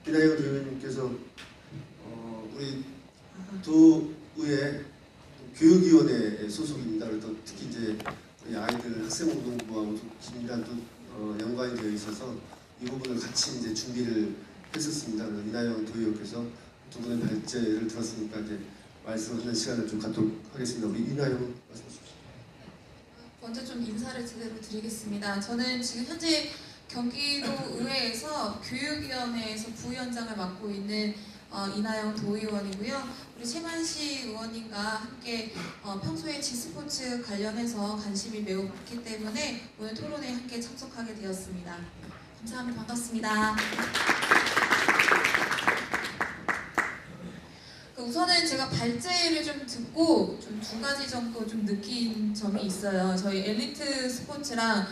이나영 도의원님께서 우리 도의회 교육위원회 소속입니다. 그래서 특히 이제 우리 아이들 학생운동부하고 긴밀한 또 연관이 되어 있어서 이 부분을 같이 이제 준비를 했었습니다. 이나영 도의원께서 두 분의 발제를 들었으니까 이제 말씀하는 시간을 좀 갖도록 하겠습니다. 우리 이나영 말씀해 주십시오. 먼저 좀 인사를 제대로 드리겠습니다. 저는 지금 현재 경기도 의회에서 교육위원회에서 부위원장을 맡고 있는 이나영 도의원이고요. 우리 최만식 의원님과 함께 평소에 G스포츠 관련해서 관심이 매우 많기 때문에 오늘 토론에 함께 참석하게 되었습니다. 감사합니다. 반갑습니다. 우선은 제가 발제를 좀 듣고 좀 두 가지 정도 좀 느낀 점이 있어요. 저희 엘리트 스포츠랑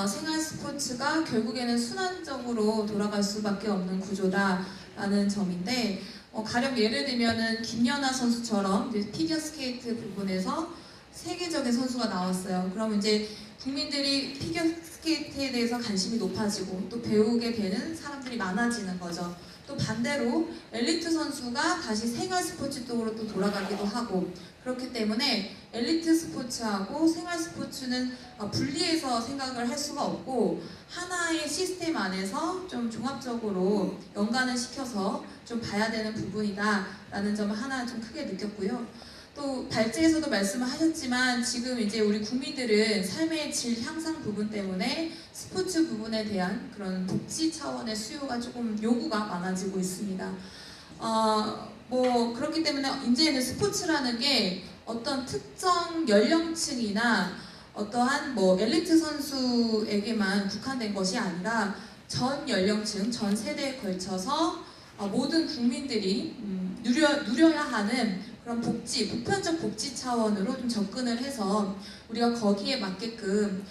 생활 스포츠가 결국에는 순환적으로 돌아갈 수밖에 없는 구조다라는 점인데, 가령 예를 들면은 김연아 선수처럼 이제 피겨스케이트 부분에서 세계적인 선수가 나왔어요. 그럼 이제 국민들이 피겨스케이트에 대해서 관심이 높아지고 또 배우게 되는 사람들이 많아지는 거죠. 또 반대로 엘리트 선수가 다시 생활 스포츠 쪽으로 또 돌아가기도 하고, 그렇기 때문에 엘리트 스포츠하고 생활 스포츠는 분리해서 생각을 할 수가 없고 하나의 시스템 안에서 좀 종합적으로 연관을 시켜서 좀 봐야 되는 부분이다 라는 점을 하나 좀 크게 느꼈고요. 또 발제에서도 말씀을 하셨지만 지금 이제 우리 국민들은 삶의 질 향상 부분 때문에 스포츠 부분에 대한 그런 복지 차원의 수요가 조금 요구가 많아지고 있습니다. 그렇기 때문에 이제는 스포츠라는 게 어떤 특정 연령층이나 어떠한 엘리트 선수에게만 국한된 것이 아니라 전 연령층, 전 세대에 걸쳐서 모든 국민들이 누려야 하는 그런 복지, 보편적 복지 차원으로 좀 접근을 해서 우리가 거기에 맞게끔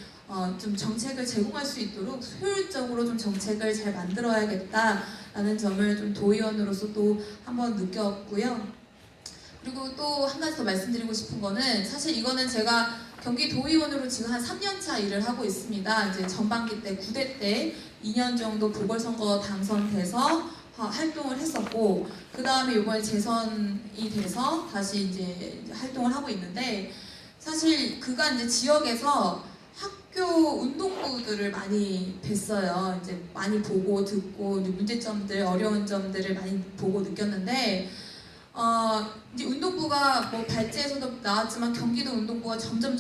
좀 정책을 제공할 수 있도록 효율적으로 좀 정책을 잘 만들어야겠다라는 점을 좀 도의원으로서 또 한번 느꼈고요. 그리고 또 한 가지 더 말씀드리고 싶은 거는, 사실 이거는 제가 경기 도의원으로 지금 한 3년차 일을 하고 있습니다. 이제 전반기 때 9대 때 2년 정도 보궐선거 당선돼서 활동을 했었고, 그 다음에 이번에 재선이 돼서 다시 이제 활동을 하고 있는데, 사실 그간 이제 지역에서 학교 운동부들을 많이 뵀어요. 이제 많이 보고 듣고 문제점들, 어려운 점들을 많이 보고 느꼈는데, 이제 운동부가 발제에서도 나왔지만 경기도 운동부가 점점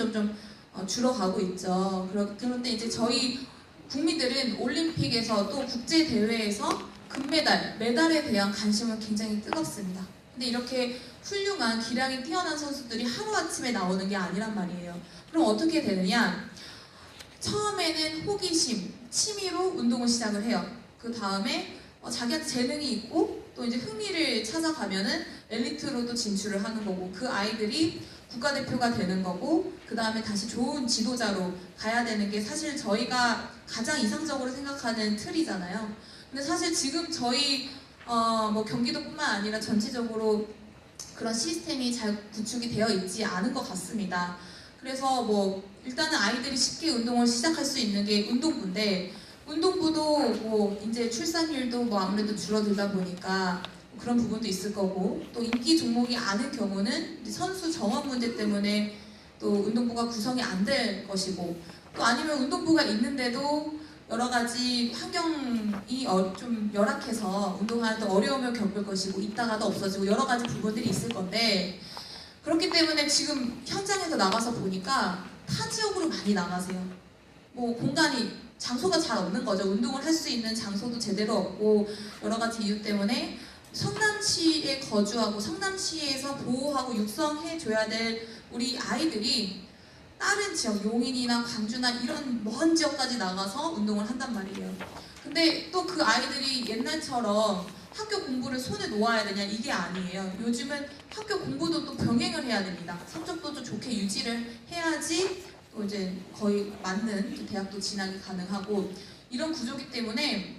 줄어가고 있죠. 그런데 이제 저희 국민들은 올림픽에서 또 국제 대회에서 금메달, 메달에 대한 관심은 굉장히 뜨겁습니다. 근데 이렇게 훌륭한 기량이 뛰어난 선수들이 하루아침에 나오는 게 아니란 말이에요. 그럼 어떻게 되느냐? 처음에는 호기심, 취미로 운동을 시작을 해요. 그 다음에 자기한테 재능이 있고 또 이제 흥미를 찾아가면은 엘리트로도 진출을 하는 거고, 그 아이들이 국가대표가 되는 거고, 그 다음에 다시 좋은 지도자로 가야 되는 게 사실 저희가 가장 이상적으로 생각하는 틀이잖아요. 근데 사실 지금 저희 경기도뿐만 아니라 전체적으로 그런 시스템이 잘 구축이 되어 있지 않은 것 같습니다. 그래서 일단은 아이들이 쉽게 운동을 시작할 수 있는 게 운동부인데, 운동부도 이제 출산율도 아무래도 줄어들다 보니까 그런 부분도 있을 거고, 또 인기 종목이 아닌 경우는 선수 정원 문제 때문에 또 운동부가 구성이 안 될 것이고, 또 아니면 운동부가 있는데도 여러 가지 환경이 좀 열악해서 운동하는데 어려움을 겪을 것이고, 있다가도 없어지고 여러 가지 부분들이 있을 건데, 그렇기 때문에 지금 현장에서 나가서 보니까 타 지역으로 많이 나가세요. 장소가 잘 없는 거죠. 운동을 할 수 있는 장소도 제대로 없고, 여러 가지 이유 때문에 성남시에 거주하고 성남시에서 보호하고 육성해줘야 될 우리 아이들이 다른 지역, 용인이나 광주나 이런 먼 지역까지 나가서 운동을 한단 말이에요. 근데 또 그 아이들이 옛날처럼 학교 공부를 손에 놓아야 되냐, 이게 아니에요. 요즘은 학교 공부도 또 병행을 해야 됩니다. 성적도 좀 좋게 유지를 해야지 또 이제 거의 맞는 대학도 진학이 가능하고, 이런 구조기 때문에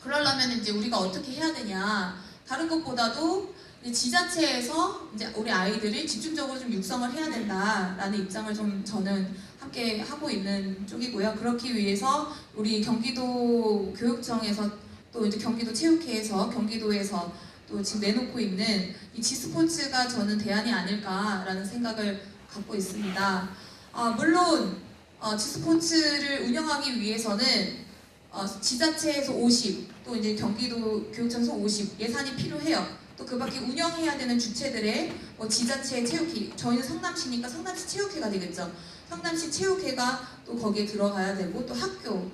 그러려면 이제 우리가 어떻게 해야 되냐, 다른 것보다도 지자체에서 이제 우리 아이들을 집중적으로 좀 육성을 해야 된다라는 입장을 좀 저는 함께 하고 있는 쪽이고요. 그렇기 위해서 우리 경기도 교육청에서 또 이제 경기도 체육회에서 경기도에서 또 지금 내놓고 있는 이 G스포츠가 저는 대안이 아닐까라는 생각을 갖고 있습니다. 물론 G스포츠를 운영하기 위해서는 지자체에서 50, 또 이제 경기도 교육청에서 50 예산이 필요해요. 또 그 밖에 운영해야 되는 주체들의 지자체 체육회, 저희는 성남시니까 성남시 체육회가 되겠죠. 성남시 체육회가 또 거기에 들어가야 되고, 또 학교,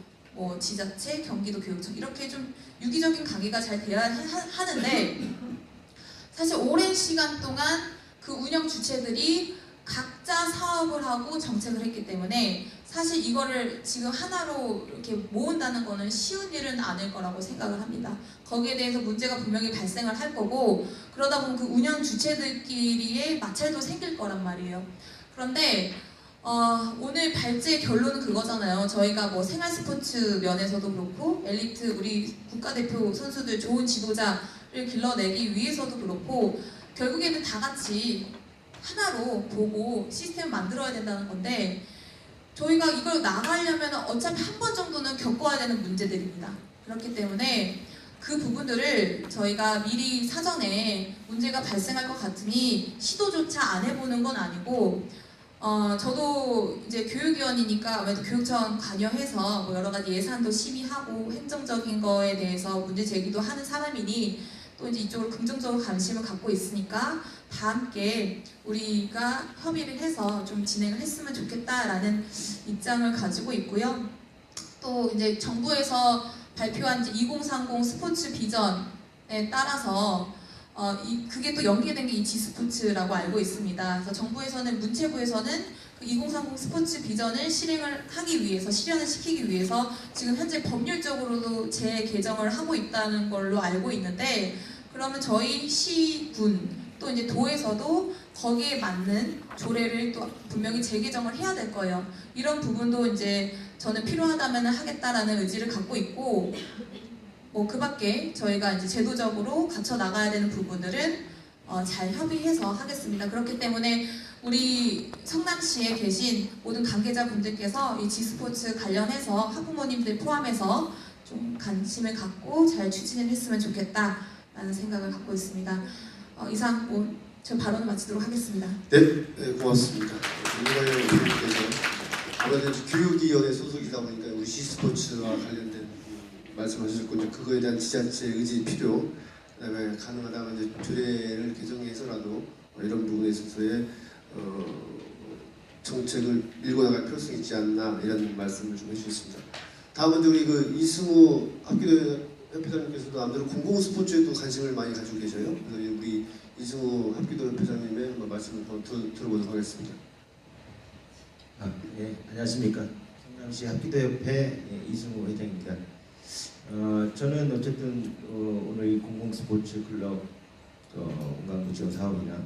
지자체, 경기도 교육청 이렇게 좀 유기적인 관계가 잘 돼야 하는데, 사실 오랜 시간 동안 그 운영 주체들이 각자 사업을 하고 정책을 했기 때문에 사실 이거를 지금 하나로 이렇게 모은다는 거는 쉬운 일은 아닐 거라고 생각을 합니다. 거기에 대해서 문제가 분명히 발생을 할 거고, 그러다 보면 그 운영 주체들끼리의 마찰도 생길 거란 말이에요. 그런데 오늘 발제의 결론은 그거잖아요. 저희가 생활 스포츠 면에서도 그렇고 엘리트 우리 국가대표 선수들 좋은 지도자를 길러내기 위해서도 그렇고, 결국에는 다 같이 하나로 보고 시스템을 만들어야 된다는 건데, 저희가 이걸 나가려면 어차피 한 번 정도는 겪어야 되는 문제들입니다. 그렇기 때문에 그 부분들을 저희가 미리 사전에 문제가 발생할 것 같으니 시도조차 안 해보는 건 아니고, 저도 이제 교육위원이니까 아무래도 교육청 관여해서 여러 가지 예산도 심의하고 행정적인 거에 대해서 문제 제기도 하는 사람이니, 또 이제 이쪽으로 긍정적으로 관심을 갖고 있으니까 다 함께 우리가 협의를 해서 좀 진행을 했으면 좋겠다라는 입장을 가지고 있고요. 또 이제 정부에서 발표한 이제 2030 스포츠 비전에 따라서 그게 또 연계된 게 이 G스포츠라고 알고 있습니다. 그래서 정부에서는, 문체부에서는 그 2030 스포츠 비전을 실행을 하기 위해서, 실현을 시키기 위해서 지금 현재 법률적으로도 재개정을 하고 있다는 걸로 알고 있는데, 그러면 저희 시군 또 이제 도에서도 거기에 맞는 조례를 또 분명히 재개정을 해야 될 거예요. 이런 부분도 이제 저는 필요하다면 하겠다라는 의지를 갖고 있고, 그 밖에 저희가 이제 제도적으로 갖춰 나가야 되는 부분들은 잘 협의해서 하겠습니다. 그렇기 때문에 우리 성남시에 계신 모든 관계자분들께서 이 G스포츠 관련해서 학부모님들 포함해서 좀 관심을 갖고 잘 추진을 했으면 좋겠다라는 생각을 갖고 있습니다. 이상 저 발언을 마치도록 하겠습니다. 네, 고맙습니다. 윤가영 교수님께서 아무래도 교육위원회 소속이다 보니까 우리 G스포츠와 관련된 말씀하셨고, 이제 그거에 대한 지자체의 의지 필요, 그다음에 가능하다면 이제 조례를 개정해서라도 이런 부분에 있어서의 정책을 밀고 나갈 필요성이 있지 않나, 이런 말씀을 좀 해주셨습니다. 다음은 우리 이승우 합기도 협회장님께서도 아무래도 공공 스포츠에도 관심을 많이 가지고 계셔요. 그래서 우리 이승우 합기도 협회장님의 말씀을 들어보도록 하겠습니다. 네, 안녕하십니까. 성남시 합기도협회 이승우 회장입니다. 저는 어쨌든 오늘 이 공공 스포츠 클럽 원광구 지원 사업이나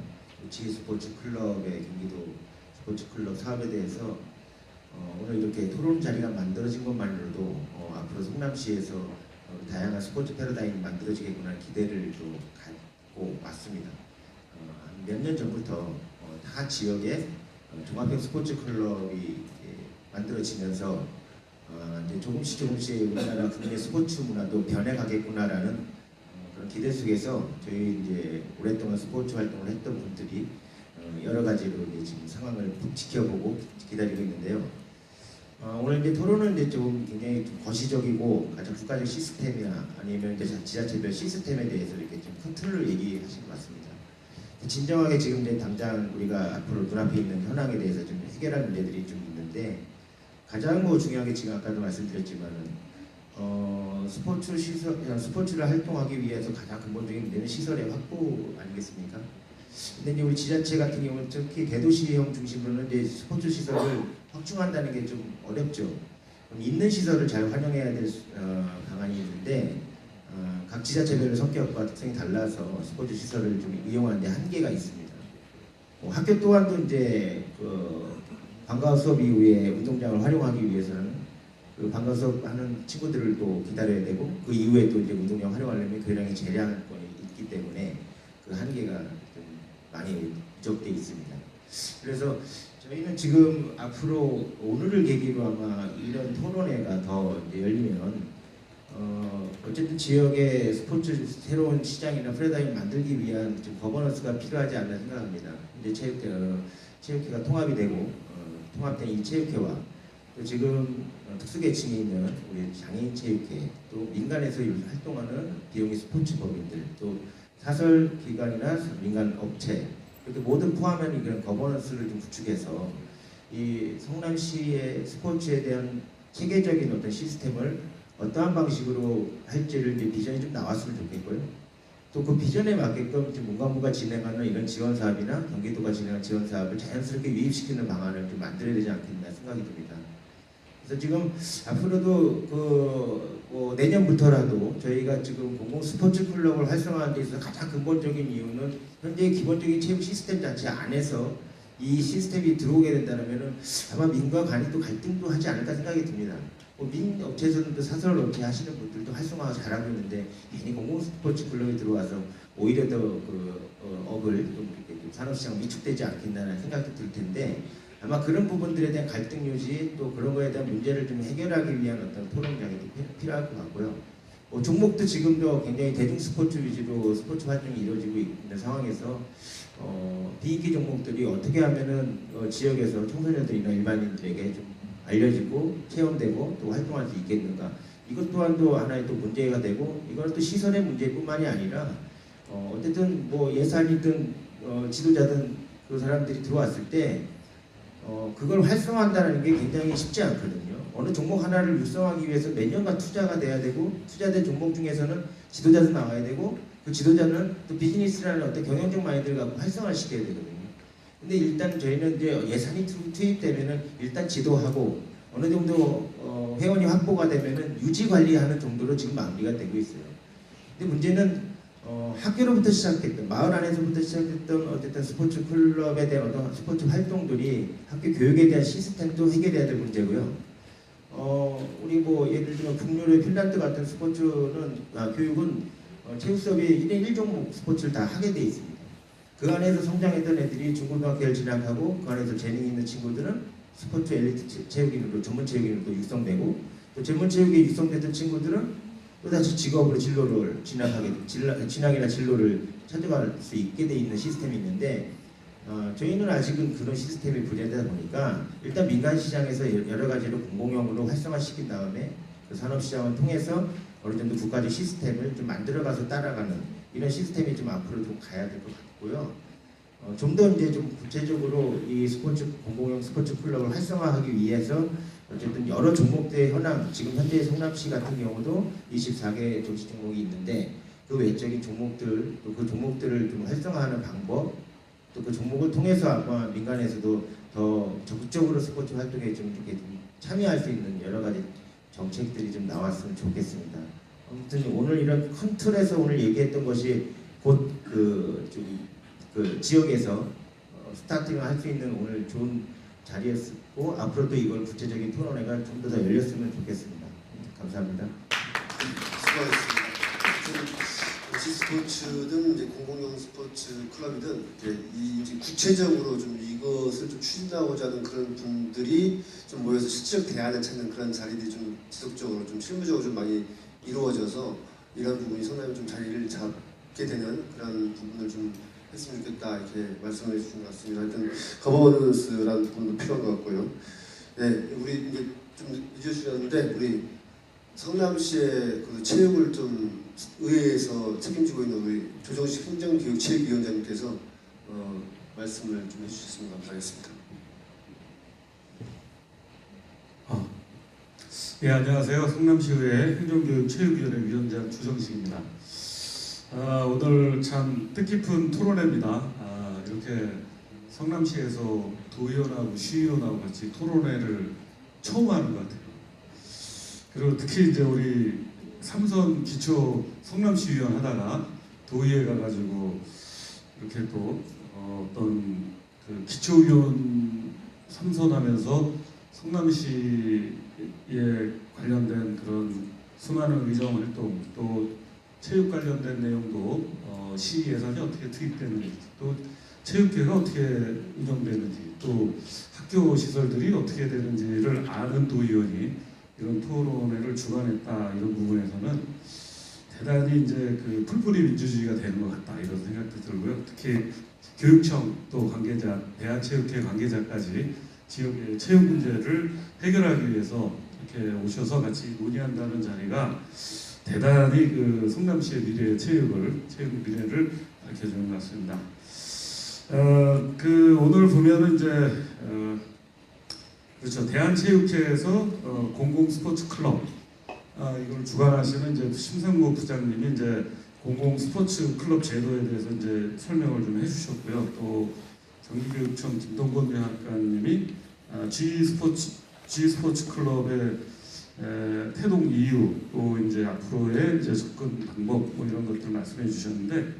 G스포츠 클럽의 경기도 스포츠 클럽 사업에 대해서 오늘 이렇게 토론 자리가 만들어진 것만으로도 앞으로 성남시에서 다양한 스포츠 패러다임이 만들어지겠구나 기대를 또 갖고 왔습니다. 몇 년 전부터 다 지역에 종합형 스포츠 클럽이 만들어지면서 이제 조금씩 우리나라 국내 스포츠 문화도 변해가겠구나라는 그런 기대 속에서 저희 이제 오랫동안 스포츠 활동을 했던 분들이 여러 가지로 이제 지금 상황을 지켜보고 기다리고 있는데요. 오늘 이제 토론은 이제 좀 굉장히 좀 거시적이고 가장 국가적 시스템이나 아니면 이제 지자체별 시스템에 대해서 이렇게 좀 큰 틀을 얘기하신 것 같습니다. 진정하게 지금 이제 당장 우리가 앞으로 눈앞에 있는 현황에 대해서 좀 해결할 문제들이 좀 있는데, 가장 중요한 게 지금 아까도 말씀드렸지만은 스포츠 시설, 스포츠를 활동하기 위해서 가장 근본적인 문제는 시설의 확보 아니겠습니까? 근데 이제 우리 지자체 같은 경우는 특히 대도시형 중심으로는 이제 스포츠 시설을 확충한다는 게 좀 어렵죠. 있는 시설을 잘 활용해야 될 방안이 있는데 각 지자체별의 성격과 특성이 달라서 스포츠 시설을 좀 이용하는데 한계가 있습니다. 학교 또한도 이제 방과후 수업 이후에 운동장을 활용하기 위해서는 그 방과후 수업 하는 친구들을 또 기다려야 되고, 그 이후에 또 이제 운동장 활용하려면 교량의 재량권이 있기 때문에 그 한계가 좀 많이 부족돼 있습니다. 그래서 저희는 지금 앞으로 오늘을 계기로 아마 이런 토론회가 더 이제 열리면 어쨌든 지역의 스포츠 새로운 시장이나 프레다임 만들기 위한 좀 거버넌스가 필요하지 않나 생각합니다. 이제 체육회가 통합이 되고 통합된 이 체육회와 또 지금 특수계층이 있는 우리 장애인 체육회, 또 민간에서 활동하는 비영리 스포츠 법인들, 또 사설 기관이나 민간 업체 이렇게 모든 포함한 그런 거버넌스를 좀 구축해서 이 성남시의 스포츠에 대한 체계적인 어떤 시스템을 어떠한 방식으로 할지를 이제 비전이 좀 나왔으면 좋겠고요. 또 그 비전에 맞게끔 지금 문광부가 진행하는 이런 지원 사업이나 경기도가 진행하는 지원 사업을 자연스럽게 유입시키는 방안을 좀 만들어야 되지 않겠나 생각이 듭니다. 그래서 지금 앞으로도 내년부터라도 저희가 지금 공공 스포츠 클럽을 활성화하는 데 있어서 가장 근본적인 이유는 현재 기본적인 체육 시스템 자체 안에서 이 시스템이 들어오게 된다면은 아마 민과 간이 또 갈등도 하지 않을까 생각이 듭니다. 민 업체에서는 또 사설 업체 하시는 분들도 활성화가 잘하고 있는데 괜히 공공 스포츠 클럽이 들어와서 오히려 더 업을 좀 이렇게 산업시장 위축되지 않겠나라는 생각도 들 텐데 아마 그런 부분들에 대한 갈등 요지 또 그런 거에 대한 문제를 좀 해결하기 위한 어떤 토론장이 필요할 것 같고요. 종목도 지금도 굉장히 대중 스포츠 위주로 스포츠 활동이 이루어지고 있는 상황에서 비인기 종목들이 어떻게 하면은 지역에서 청소년들이나 일반인들에게 좀 알려지고 체험되고 또 활동할 수 있겠는가, 이것 또한도 하나의 또 문제가 되고, 이건 또 시설의 문제뿐만이 아니라 어쨌든 예산이든 지도자든 그 사람들이 들어왔을 때 그걸 활성화한다는 게 굉장히 쉽지 않거든요. 어느 종목 하나를 육성하기 위해서 몇 년간 투자가 돼야 되고, 투자된 종목 중에서는 지도자도 나와야 되고, 그 지도자는 또 비즈니스라는 어떤 경영적 마인드를 갖고 활성화시켜야 되거든요. 근데 일단 저희는 이제 예산이 투입되면은 일단 지도하고 어느 정도 회원이 확보가 되면은 유지 관리하는 정도로 지금 마무리가 되고 있어요. 근데 문제는 학교로부터 시작했던, 마을 안에서부터 시작했던 어쨌든 스포츠 클럽에 대한 어떤 스포츠 활동들이 학교 교육에 대한 시스템도 해결해야 될 문제고요. 우리 예를 들면 북유럽 핀란드 같은 교육은 체육 수업이 1인 1종목 스포츠를 다 하게 돼 있습니다. 그 안에서 성장했던 애들이 중고등학교를 진학하고 그 안에서 재능이 있는 친구들은 스포츠 엘리트 체육인으로, 전문 체육인으로 육성되고, 또 전문 체육에 육성됐던 친구들은 또다시 직업으로 진로를 진학이나 진로를 찾아갈 수 있게 돼 있는 시스템이 있는데 저희는 아직은 그런 시스템이 부재되다 보니까 일단 민간 시장에서 여러 가지로 공공형으로 활성화시킨 다음에 그 산업 시장을 통해서 어느 정도 국가적 시스템을 좀 만들어가서 따라가는 이런 시스템이 좀 앞으로 좀 가야 될 것 같고요. 좀 더 이제 좀 구체적으로 이 공공형 스포츠 클럽을 활성화하기 위해서 어쨌든 여러 종목대의 현황, 지금 현재 성남시 같은 경우도 24개 도시 종목이 있는데 그 외적인 종목들, 또 그 종목들을 좀 활성화하는 방법, 또 그 종목을 통해서 아마 민간에서도 더 적극적으로 스포츠 활동에 좀 이렇게 좀 참여할 수 있는 여러 가지 정책들이 좀 나왔으면 좋겠습니다. 아무튼 오늘 이런 큰 틀에서 오늘 얘기했던 것이 곧 그 지역에서 스타팅을 할 수 있는 오늘 좋은 자리였고, 앞으로도 이걸 구체적인 토론회가 좀 더 열렸으면 좋겠습니다. 감사합니다. 수고하셨습니다. 스포츠든 이제 공공형 스포츠 클럽이든 이제 구체적으로 좀 이것을 좀 추진하고자 하는 그런 분들이 좀 모여서 실질적 대안을 찾는 그런 자리들이 좀 지속적으로 좀 실무적으로 좀 많이 이루어져서 이런 부분이 성남에 좀 자리를 잡게 되는 그런 부분을 좀 했으면 좋겠다 이렇게 말씀을 해주신 것 같습니다. 하여튼 거버넌스라는 부분도 필요한 것 같고요. 네, 우리 이제 좀 잊으셨는데 우리 성남시의 그 체육을 좀 의회에서 책임지고 있는 우리 조정식 행정교육체육위원장님께서 말씀을 좀 해주셨으면 감사하겠습니다. 예, 안녕하세요. 성남시의회 행정교육체육위원회 위원장 조정식입니다. 오늘 참 뜻깊은 토론회입니다. 이렇게 성남시에서 도의원하고 시의원하고 같이 토론회를 처음 하는 것 같아요. 그리고 특히 이제 우리 삼선 기초 성남시의원 하다가 도의회 가가지고 이렇게 또 어떤 그 기초의원 삼선하면서 성남시에 관련된 그런 수많은 의정 활동, 또 체육 관련된 내용도 시 예산이 어떻게 투입되는지, 또 체육계가 어떻게 운영되는지, 또 학교 시설들이 어떻게 되는지를 아는 도의원이 이런 토론회를 주관했다 이런 부분에서는 대단히 이제 그 풀뿌리 민주주의가 되는 것 같다 이런 생각도 들고요. 특히 교육청 또 관계자, 대한체육회 관계자까지 지역의 체육 문제를 해결하기 위해서 이렇게 오셔서 같이 논의한다는 자리가 대단히 그 성남시의 미래의 체육 미래를 밝혀주는 것 같습니다. 그 오늘 보면은 이제 그렇죠. 대한체육회에서 공공 스포츠 클럽 이걸 주관하시는 이제 심상무 부장님이 이제 공공 스포츠 클럽 제도에 대해서 이제 설명을 좀 해주셨고요. 또 경기교육청 김동건 대학관님이 G 스포츠 클럽의 태동 이유 또 이제 앞으로의 이제 접근 방법 뭐 이런 것들 말씀해 주셨는데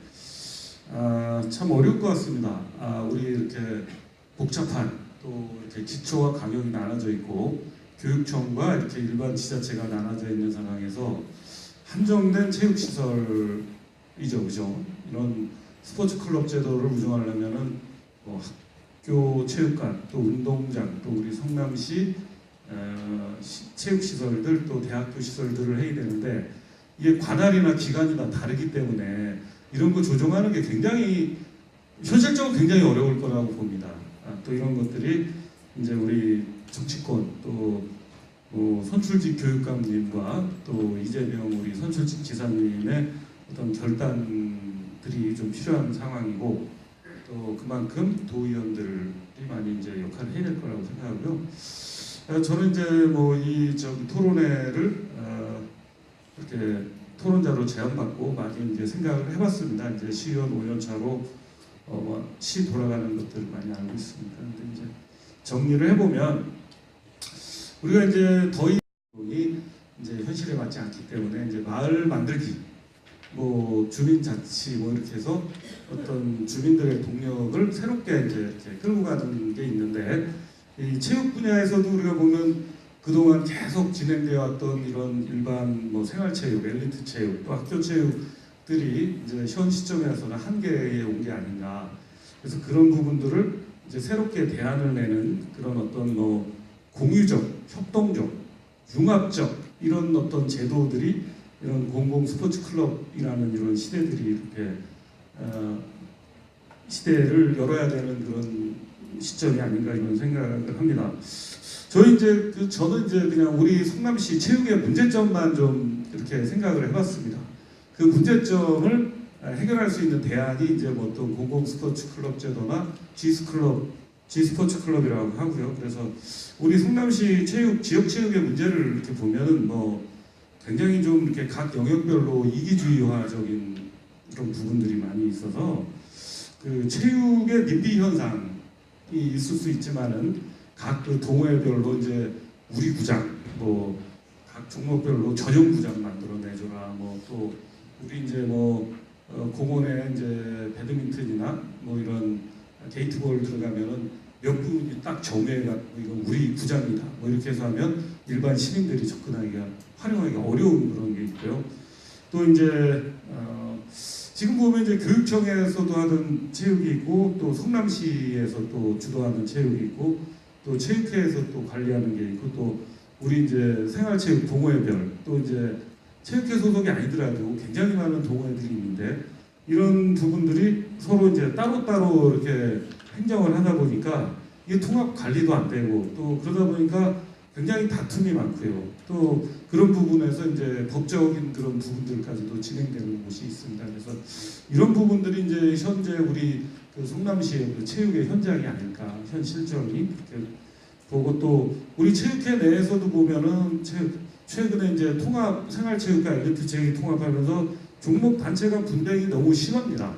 참 어려울 것 같습니다. 우리 이렇게 복잡한 또 이렇게 기초와 강역이 나눠져 있고 교육청과 이렇게 일반 지자체가 나눠져 있는 상황에서 한정된 체육 시설이죠, 그죠? 이런 스포츠 클럽 제도를 운영하려면은 뭐 학교 체육관, 또 운동장, 또 우리 성남시 체육 시설들, 또 대학교 시설들을 해야 되는데 이게 관할이나 기관이 다 다르기 때문에 이런 거 조정하는 게 굉장히 현실적으로 굉장히 어려울 거라고 봅니다. 또 이런 것들이 이제 우리 정치권 또 선출직 교육감님과 또 이재명 우리 선출직 지사님의 어떤 결단들이 좀 필요한 상황이고 또 그만큼 도의원들이 많이 이제 역할을 해야 될 거라고 생각하고요. 저는 이제 뭐 이 토론회를 이렇게 토론자로 제안받고 많이 이제 생각을 해봤습니다. 이제 시의원 5년 차로 시 돌아가는 것들을 많이 알고 있습니다. 근데 이제 정리를 해보면 우리가 이제 더 이상 이제 현실에 맞지 않기 때문에 이제 마을 만들기, 뭐 주민자치 뭐 이렇게 해서 어떤 주민들의 동력을 새롭게 이제 이렇게 끌고 가는 게 있는데 이 체육 분야에서도 우리가 보면 그동안 계속 진행되어 왔던 이런 일반 뭐 생활체육, 엘리트 체육, 또 학교 체육들이 이제 현 시점에 와서는 한계에 온 게 아닌가. 그래서 그런 부분들을 이제 새롭게 대안을 내는 그런 어떤 뭐 공유적, 협동적, 융합적 이런 어떤 제도들이 이런 공공 스포츠 클럽이라는 이런 시대들이 이렇게 시대를 열어야 되는 그런 시점이 아닌가 이런 생각을 합니다. 저는 이제 그냥 우리 성남시 체육의 문제점만 좀 이렇게 생각을 해봤습니다. 그 문제점을 해결할 수 있는 대안이 이제 뭐 어떤 공공 스포츠 클럽 제도나 G 스포츠 클럽이라고 하고요. 그래서 우리 성남시 체육 지역 체육의 문제를 이렇게 보면은 뭐 굉장히 좀 이렇게 각 영역별로 이기주의화적인 그런 부분들이 많이 있어서 그 체육의 님비 현상이 있을 수 있지만은 각 그 동호회별로 이제 우리 구장, 뭐 각 종목별로 전용 구장 만들어내줘라. 뭐 또 우리 이제 뭐 공원에 이제 배드민턴이나 뭐 이런 게이트볼 들어가면은 몇 분이 딱 정해갖고 이건 우리 구장이다. 뭐 이렇게 해서 하면 일반 시민들이 접근하기가 활용하기가 어려운 그런 게 있고요. 또 이제 지금 보면 이제 교육청에서도 하던 체육이 있고 또 성남시에서 또 주도하는 체육이 있고. 또 체육회에서 또 관리하는 게 있고 또 우리 이제 생활체육 동호회별 또 이제 체육회 소속이 아니더라도 굉장히 많은 동호회들이 있는데 이런 부분들이 서로 이제 따로따로 이렇게 행정을 하다 보니까 이게 통합 관리도 안 되고 또 그러다 보니까 굉장히 다툼이 많고요. 또 그런 부분에서 이제 법적인 그런 부분들까지도 진행되는 곳이 있습니다. 그래서 이런 부분들이 이제 현재 우리 그 성남시의 그 체육의 현장이 아닐까 현 실정이 이렇게 보고 또 우리 체육회 내에서도 보면은 최근에 이제 통합 생활체육과 엘리트 체육이 통합하면서 종목 단체간 분쟁이 너무 심합니다.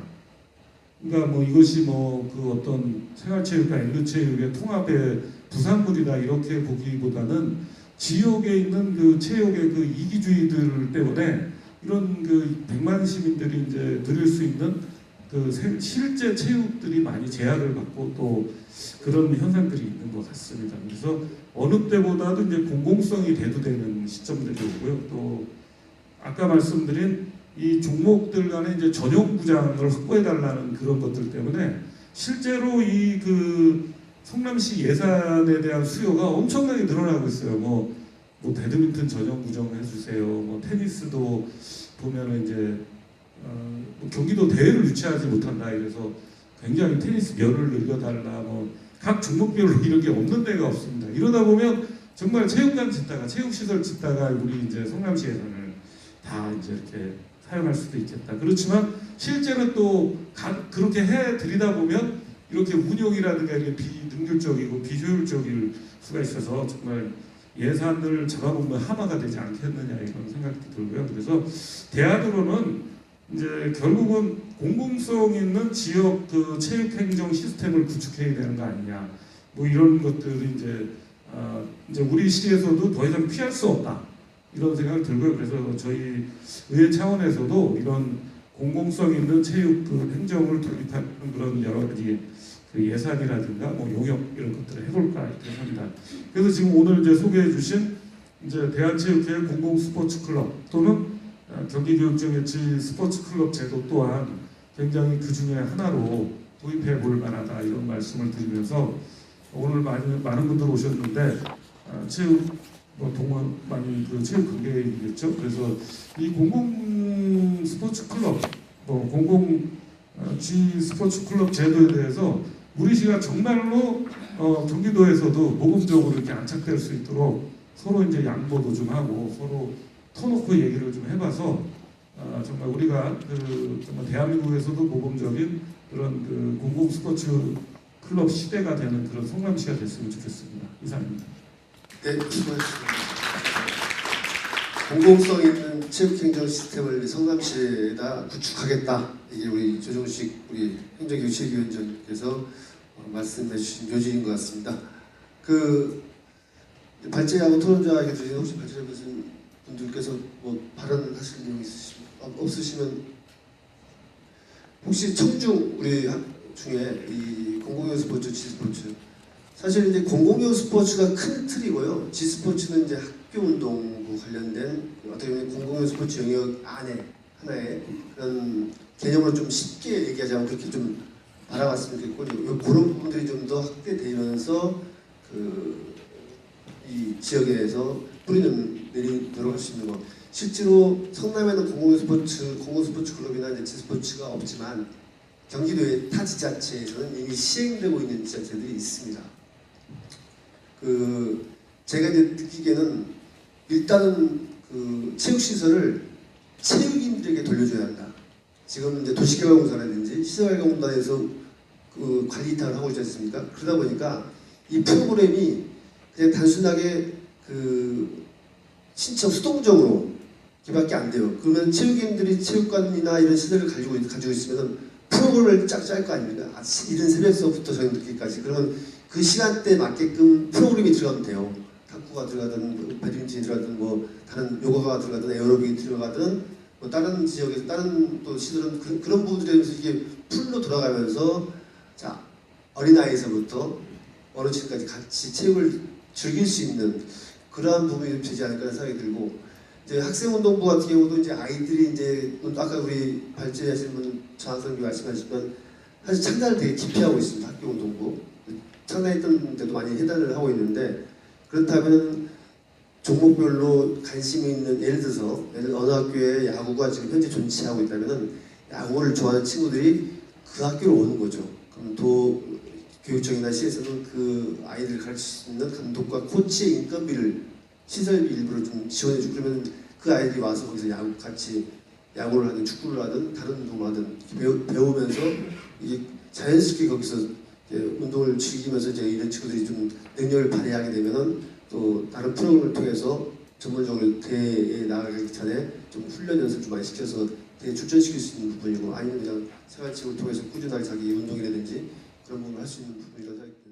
그러니까 뭐 이것이 뭐 그 어떤 생활체육과 엘리트 체육의 통합의 부산물이다 이렇게 보기보다는 지역에 있는 그 체육의 그 이기주의들 때문에 이런 그 100만 시민들이 이제 누릴 수 있는 그 실제 체육들이 많이 제약을 받고 또 그런 현상들이 있는 것 같습니다. 그래서 어느 때보다도 이제 공공성이 대두되는 시점들이 오고요. 또 아까 말씀드린 이 종목들 간에 이제 전용 구장을 확보해 달라는 그런 것들 때문에 실제로 이 그 성남시 예산에 대한 수요가 엄청나게 늘어나고 있어요. 뭐 뭐 배드민턴 전용 구정해 주세요. 뭐 테니스도 보면은 이제 뭐 경기도 대회를 유치하지 못한다 이래서 굉장히 테니스 면을 늘려달라 뭐 각 종목별로 이런 게 없는 데가 없습니다. 이러다 보면 정말 체육관 짓다가 체육시설 짓다가 우리 이제 성남시 예산을 다 이제 이렇게 사용할 수도 있겠다. 그렇지만 실제로 또 그렇게 해 드리다 보면 이렇게 운용이라든가 이게 비능률적이고 비효율적일 수가 있어서 정말 예산을 잡아보면 하나가 되지 않겠느냐 이런 생각이 들고요. 그래서 대안으로는 이제 결국은 공공성 있는 지역 그 체육행정 시스템을 구축해야 되는 거 아니냐. 뭐 이런 것들이 이제 우리 시에서도 더 이상 피할 수 없다 이런 생각을 들고요. 그래서 저희 의회 차원에서도 이런 공공성 있는 체육 그 행정을 도입하는 그런 여러 가지 그 예산이라든가 뭐 용역 이런 것들을 해볼까 이렇게 합니다. 그래서 지금 오늘 이제 소개해주신 이제 대한체육회 공공스포츠클럽 또는 경기교육청의 스포츠클럽 제도 또한 굉장히 그 중에 하나로 도입해 볼 만하다 이런 말씀을 드리면서 오늘 많은 분들 오셨는데 체육 뭐 동원 많이 그 체육 관계이겠죠. 그래서 이 공공 스포츠 클럽 공공 스포츠 클럽 제도에 대해서 우리 시가 정말로 경기도에서도 모범적으로 이렇게 안착될 수 있도록 서로 이제 양보도 좀 하고 서로 터놓고 얘기를 좀 해봐서 정말 우리가 정말 대한민국에서도 모범적인 그런 그 공공 스포츠 클럽 시대가 되는 그런 성남시가 됐으면 좋겠습니다. 이상입니다. 네, 수고하셨습니다. 공공성 있는 체육행정 시스템을 성남시에다 구축하겠다. 이게 우리 조정식 우리 행정교육체육위원장께서 말씀해주신 요지인 것 같습니다. 그 발제하고 토론자에게 드리는 혹시 발제하신 분들께서 뭐 발언하실 내용 없으시면 혹시 청중 우리 중에 이 공공용 스포츠, 지스포츠 사실 이제 공공용 스포츠가 큰 틀이고요. 지스포츠는 이제 학교 운동부 관련된 어떻게 보면 공공용 스포츠 영역 안에 하나의 그런 개념으로 좀 쉽게 얘기하자면 그렇게 좀 알아봤으면 좋겠고 그런 부분들이 좀 더 확대되면서 이 지역에서 뿌리는 내리도록 할 수 있는 것. 실제로 성남에는 공공스포츠 클럽이나 이제 지스포츠가 없지만 경기도의 타 지자체에서는 이미 시행되고 있는 지자체들이 있습니다. 제가 이제 느끼기에는 일단은 체육시설을 체육인들에게 돌려줘야 한다. 지금 이제 도시개발공사라든지 시설개발공단에서 관리 이탈을 하고 있지 않습니까? 그러다 보니까 이 프로그램이 그냥 단순하게 신청 수동적으로 밖에 안 돼요. 그러면 체육인들이 체육관이나 이런 시설을 가지고 있으면 프로그램을 짤 거 아닙니까? 이른 새벽서부터 저녁 늦게까지. 그러면 그 시간대에 맞게끔 프로그램이 들어가면 돼요. 탁구가 들어가든 배드민턴이 들어가든 뭐 다른 요가가 들어가든 에어로빅이 들어가든 뭐 다른 지역에서 다른 또 시설은 그런 부분들에 대해서 이게 풀로 돌아가면서 자 어린아이에서부터 어르신까지 같이 체육을 즐길 수 있는 그러한 부분이 되지 않을까 생각이 들고 이제 학생운동부 같은 경우도 이제 아이들이 이제 아까 우리 발제하신 분 장학생님 말씀하셨지만 사실 창단을 되게 깊이 하고 있습니다. 학교운동부 창단했던 데도 많이 해단을 하고 있는데 그렇다면 종목별로 관심이 있는 예를 들어서 어느 학교에 야구가 지금 현재 존치하고 있다면 야구를 좋아하는 친구들이 그 학교로 오는 거죠. 그럼 도 교육청이나 시에서는 그 아이들을 가르칠 수 있는 감독과 코치의 인건비를 시설비 일부를 좀 지원해주고 그러면 그 아이들이 와서 거기서 같이 야구를 하든 축구를 하든 다른 운동을 하든 배우면서 이게 자연스럽게 거기서 운동을 즐기면서 이제 이런 친구들이 좀 능력을 발휘하게 되면은 또 다른 프로그램을 통해서 전문적으로 대회에 나가기 전에 좀 훈련 연습 좀 많이 시켜서 대회 출전시킬 수 있는 부분이고 아니면 그냥 생활체육을 통해서 꾸준하게 자기 운동이라든지 그런 부분을 할 수 있는 부분이라고 생각합니다.